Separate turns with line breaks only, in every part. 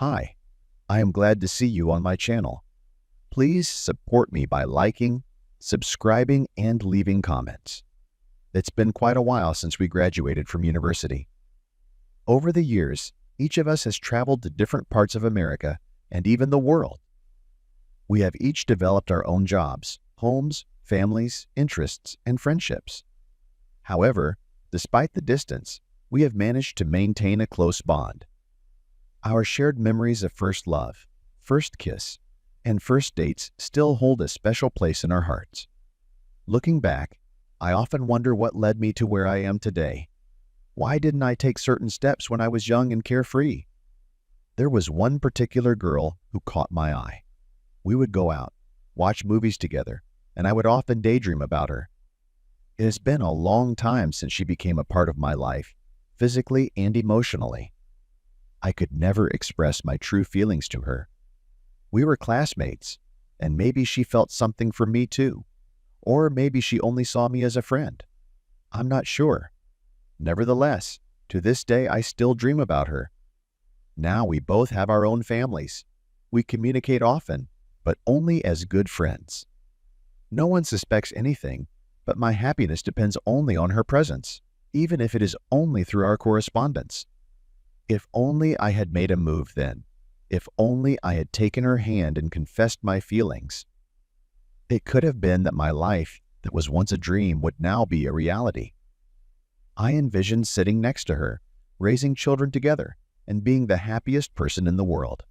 Hi, I am glad to see you on my channel. Please support me by liking, subscribing, and leaving comments. It's been quite a while since we graduated from university. Over the years, each of us has traveled to different parts of America and even the world. We have each developed our own jobs, homes, families, interests, and friendships. However, despite the distance, we have managed to maintain a close bond. Our shared memories of first love, first kiss, and first dates still hold a special place in our hearts. Looking back, I often wonder what led me to where I am today. Why didn't I take certain steps when I was young and carefree? There was one particular girl who caught my eye. We would go out, watch movies together, and I would often daydream about her. It has been a long time since she became a part of my life, physically and emotionally. I could never express my true feelings to her. We were classmates, and maybe she felt something for me too. Or maybe she only saw me as a friend. I'm not sure. Nevertheless, to this day I still dream about her. Now we both have our own families. We communicate often, but only as good friends. No one suspects anything, but my happiness depends only on her presence, even if it is only through our correspondence. If only I had made a move then. If only I had taken her hand and confessed my feelings. It could have been that my life, that was once a dream, would now be a reality. I envisioned sitting next to her, raising children together, and being the happiest person in the world.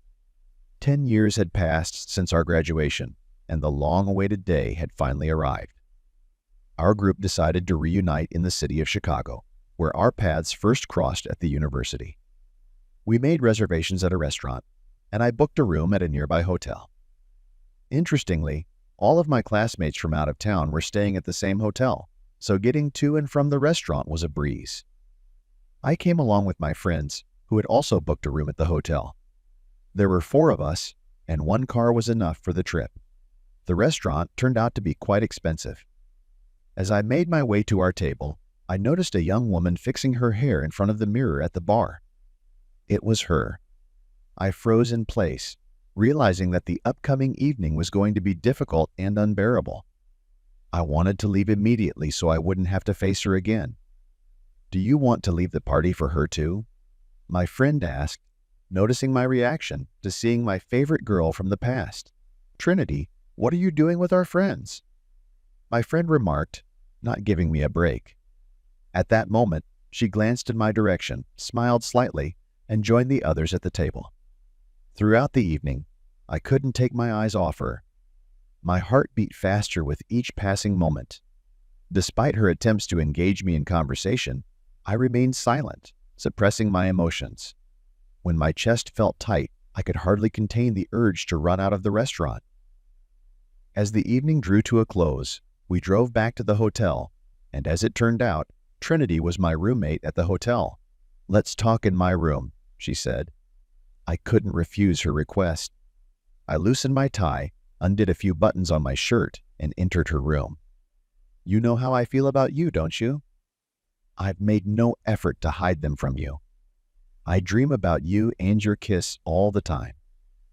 10 years had passed since our graduation, and the long-awaited day had finally arrived. Our group decided to reunite in the city of Chicago, where our paths first crossed at the university. We made reservations at a restaurant, and I booked a room at a nearby hotel. Interestingly, all of my classmates from out of town were staying at the same hotel, so getting to and from the restaurant was a breeze. I came along with my friends, who had also booked a room at the hotel. There were 4 of us, and 1 car was enough for the trip. The restaurant turned out to be quite expensive. As I made my way to our table, I noticed a young woman fixing her hair in front of the mirror at the bar. It was her. I froze in place, realizing that the upcoming evening was going to be difficult and unbearable. I wanted to leave immediately so I wouldn't have to face her again. "Do you want to leave the party for her too?" my friend asked, noticing my reaction to seeing my favorite girl from the past. "Trinity, what are you doing with our friends?" My friend remarked, not giving me a break. At that moment, she glanced in my direction, smiled slightly, and joined the others at the table. Throughout the evening, I couldn't take my eyes off her. My heart beat faster with each passing moment. Despite her attempts to engage me in conversation, I remained silent, suppressing my emotions. When my chest felt tight, I could hardly contain the urge to run out of the restaurant. As the evening drew to a close, we drove back to the hotel, and as it turned out, Trinity was my roommate at the hotel. "Let's talk in my room," she said. I couldn't refuse her request. I loosened my tie, undid a few buttons on my shirt, and entered her room. "You know how I feel about you, don't you? I've made no effort to hide them from you. I dream about you and your kiss all the time.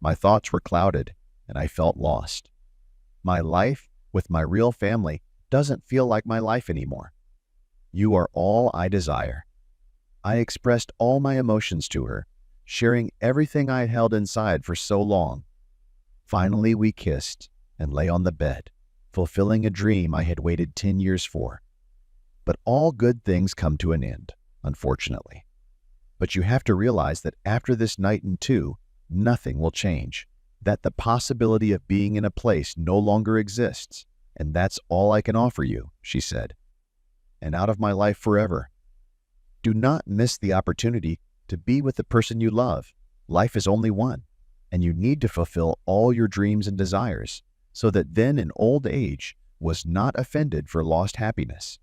My thoughts were clouded, and I felt lost. My life with my real family doesn't feel like my life anymore. You are all I desire." I expressed all my emotions to her, sharing everything I had held inside for so long. Finally, we kissed and lay on the bed, fulfilling a dream I had waited 10 years for. But all good things come to an end, unfortunately. But you have to realize that after this night and 2, nothing will change, that the possibility of being in a place no longer exists, and that's all I can offer you, she said. And out of my life forever. Do not miss the opportunity to be with the person you love. Life is only one, and you need to fulfill all your dreams and desires, so that then in old age was not offended for lost happiness.